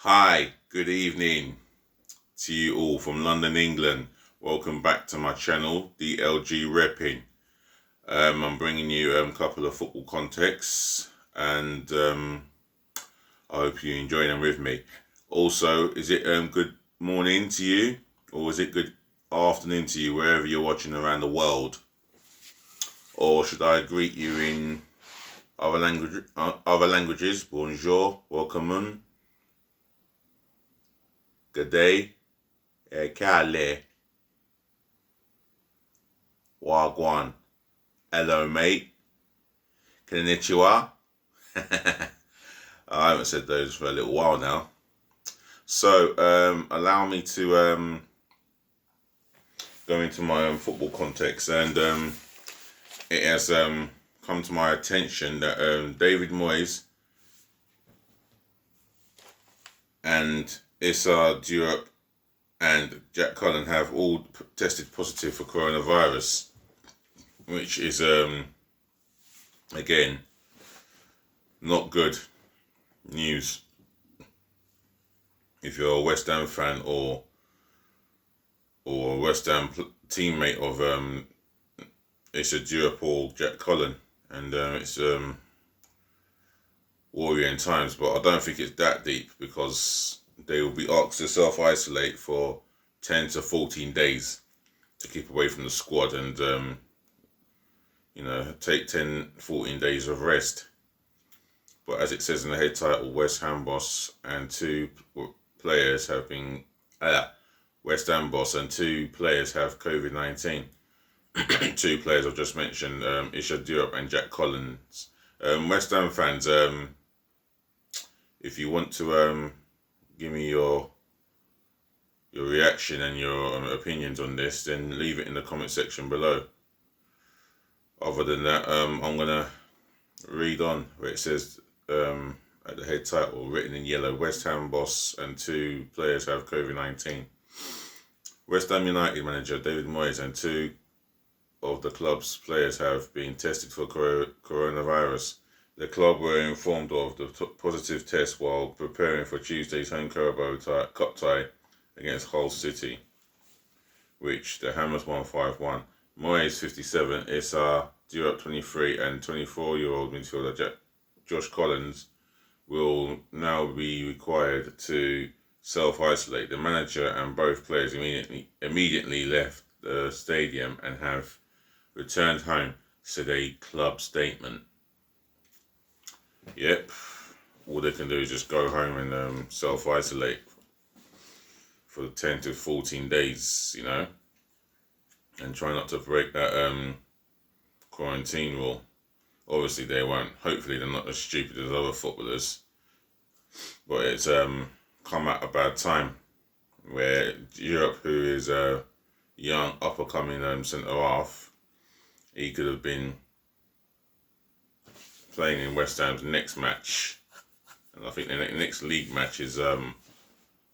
Hi, good evening to you all from London, England. Welcome back to my channel, DLG Reppin. I'm bringing you a couple of football contexts and I hope you enjoy them with me. Also, is it good morning to you or is it good afternoon to you wherever you're watching around the world? Or should I greet you in other languages? Bonjour, welcome, good day, kale. Wagwan. Hello, mate. Konnichiwa. I haven't said those for a little while now. So, allow me to go into my football context. And it has come to my attention that David Moyes and Issa Diop and Jack Cullen have all tested positive for coronavirus, which is again not good news if you're a West Ham fan or a West Ham teammate of Issa Diop or Jack Cullen, and it's worrying times. But I don't think it's that deep because they will be asked to self-isolate for 10 to 14 days to keep away from the squad and take 10-14 days of rest. But as it says in the head title, West Ham boss and two players have been West Ham boss and two players have COVID-19. Two players I've just mentioned, Issa Diop and Jack Collins. West Ham fans, if you want to give me your reaction and your opinions on this, then leave it in the comment section below. Other than that, I'm gonna read on where it says at the head title, written in yellow, West Ham boss and two players have COVID-19. West Ham United manager David Moyes and two of the club's players have been tested for coronavirus. The club were informed of the positive test while preparing for Tuesday's home Carabao Cup tie against Hull City, which the Hammers won 5-1. Moyes, 57, Issa Diop, 23, and 24-year-old midfielder Josh Collins will now be required to self-isolate. The manager and both players immediately left the stadium and have returned home, said a club statement. Yep, all they can do is just go home and self-isolate for 10 to 14 days, and try not to break that quarantine rule. Obviously they won't. Hopefully they're not as stupid as other footballers. But it's come at a bad time where Europe, who is a young up-and-coming centre half, he could have been playing in West Ham's next match, and I think the next league match is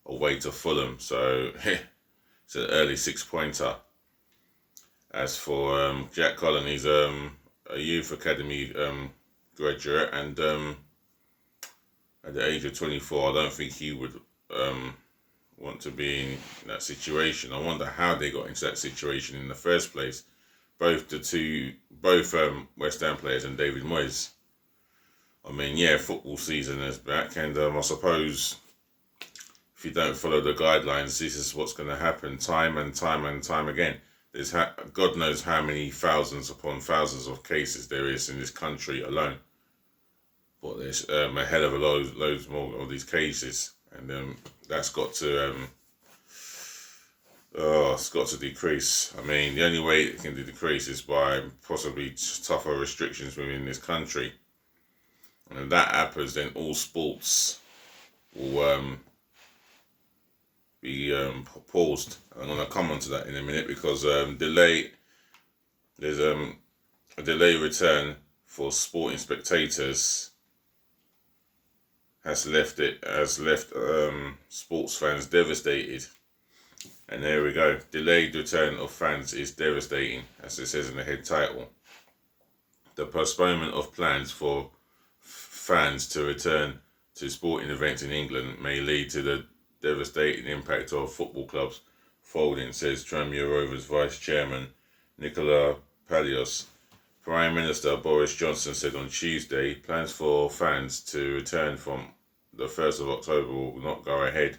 away to Fulham. So it's an early 6-pointer. As for Jack Cullen, he's a youth academy graduate, and at the age of 24, I don't think he would want to be in that situation. I wonder how they got into that situation in the first place. Both West Ham players and David Moyes. I mean, yeah, football season is back, and I suppose if you don't follow the guidelines, this is what's going to happen time and time again. There's God knows how many thousands upon thousands of cases there is in this country alone. But there's a hell of a loads more of these cases, and that's got to it's got to decrease. I mean, the only way it can decrease is by possibly tougher restrictions within this country. And if that happens, then all sports will be paused. I'm going to come on to that in a minute because there's a delay return for sporting spectators has left sports fans devastated. And there we go. Delayed return of fans is devastating, as it says in the head title. The postponement of plans for fans to return to sporting events in England may lead to the devastating impact of football clubs folding, says Tranmere Rovers Vice Chairman Nicola Palios. Prime Minister Boris Johnson said on Tuesday plans for fans to return from the 1st of October will not go ahead.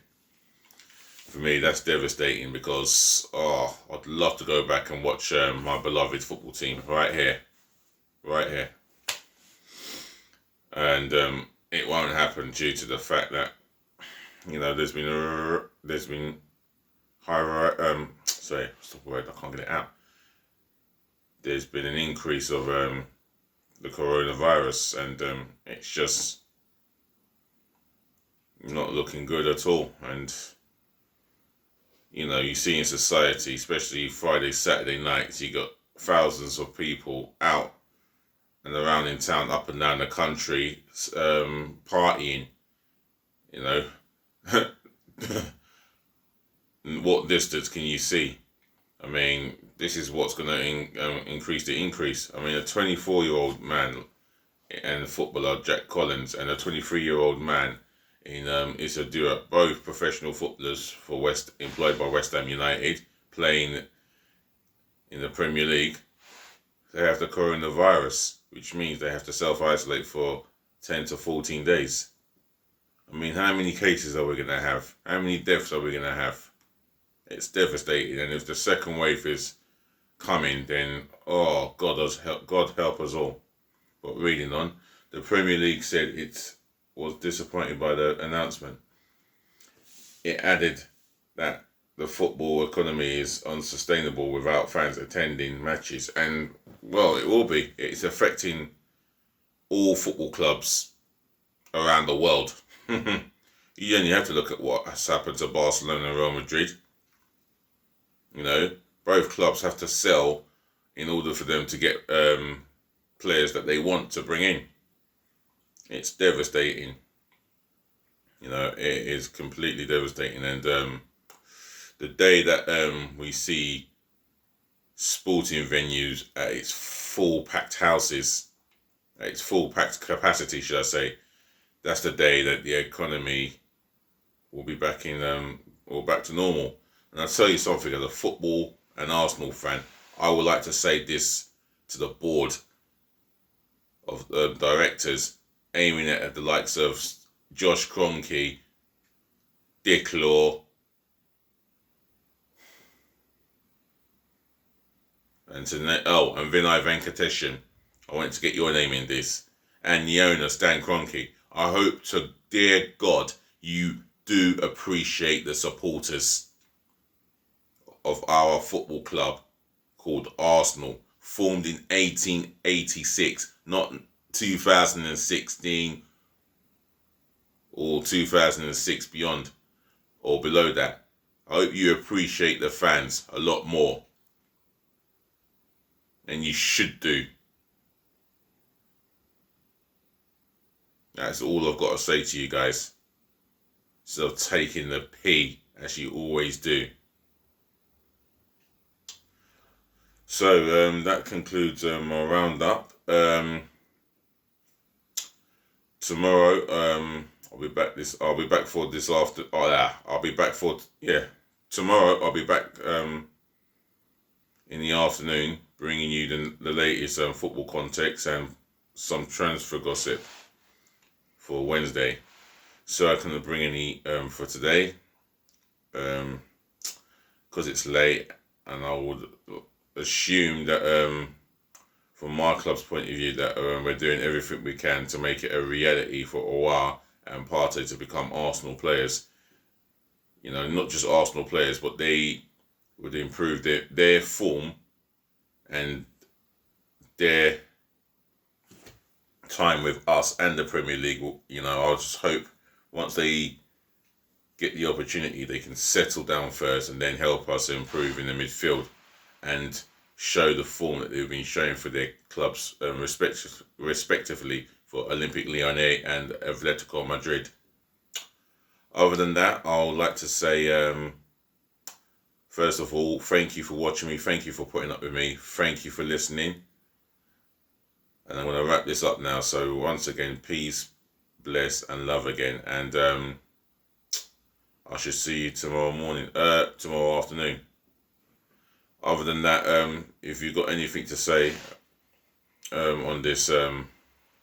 For me, that's devastating because, I'd love to go back and watch my beloved football team right here. And it won't happen due to the fact that, there's been sorry, stop the word, I can't get it out. There's been an increase of the coronavirus, and it's just not looking good at all. And you see in society, especially Friday, Saturday nights, you got thousands of people out and around in town, up and down the country, partying. What distance can you see? I mean, this is what's going to increase the increase. I mean, a 24-year-old man and footballer Jack Collins and a 23-year-old man in Issa Dua, both professional footballers employed by West Ham United, playing in the Premier League. They have the coronavirus, which means they have to self-isolate for 10 to 14 days. I mean, how many cases are we going to have? How many deaths are we going to have? It's devastating, and if the second wave is coming, then God help us all. But reading on, the Premier League said it was disappointed by the announcement. It added that the football economy is unsustainable without fans attending matches, and well, it will be. It's affecting all football clubs around the world. You only have to look at what has happened to Barcelona and Real Madrid. Both clubs have to sell in order for them to get players that they want to bring in. It's devastating. It is completely devastating. And the day that we see sporting venues at its full packed houses, at its full packed capacity, should I say, that's the day that the economy will be back back to normal. And I'll tell you something, as a football and Arsenal fan, I would like to say this to the board of directors, aiming at the likes of Josh Kroenke, Dick Law, and Vinay Venkatesan. I want to get your name in this. And the owner, Stan Kroenke. I hope to dear God you do appreciate the supporters of our football club called Arsenal, formed in 1886, not 2016 or 2006 beyond or below that. I hope you appreciate the fans a lot more, and you should do. That's all I've got to say to you guys. So taking the P as you always do. So that concludes my roundup. Tomorrow, I'll be back for this after. Tomorrow I'll be back in the afternoon, bringing you the latest football context and some transfer gossip for Wednesday. So I couldn't bring any for today because it's late, and I would assume that from my club's point of view that we're doing everything we can to make it a reality for Aouar and Partey to become Arsenal players. Not just Arsenal players, but they would improve their form and their time with us and the Premier League. I just hope once they get the opportunity, they can settle down first and then help us improve in the midfield and show the form that they've been showing for their clubs, respectively, for Olympique Lyonnais and Atletico Madrid. Other than that, I would like to say, first of all, thank you for watching me. Thank you for putting up with me. Thank you for listening. And I'm going to wrap this up now. So once again, peace, bless, and love again. And I should see you tomorrow morning, tomorrow afternoon. Other than that, if you've got anything to say on this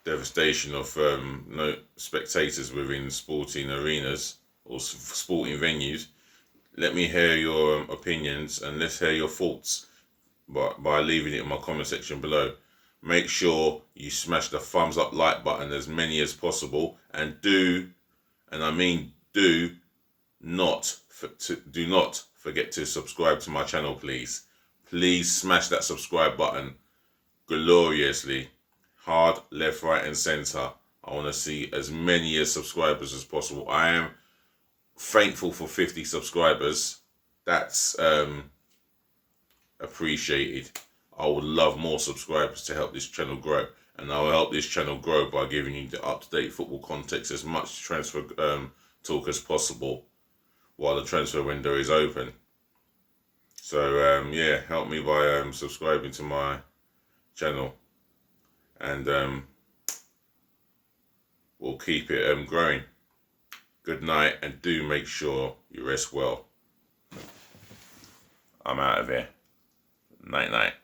devastation of no spectators within sporting arenas or sporting venues, let me hear your opinions, and let's hear your thoughts by leaving it in my comment section below. Make sure you smash the thumbs up like button, as many as possible, and do not forget to subscribe to my channel, please. Please smash that subscribe button gloriously, hard, left, right and center. I want to see as many subscribers as possible. I am thankful for 50 subscribers. That's appreciated. I would love more subscribers to help this channel grow, and I will help this channel grow by giving you the up-to-date football context, as much transfer talk as possible while the transfer window is open. So yeah, help me by subscribing to my channel, and we'll keep it growing. Good night, and do make sure you rest well. I'm out of here. Night night.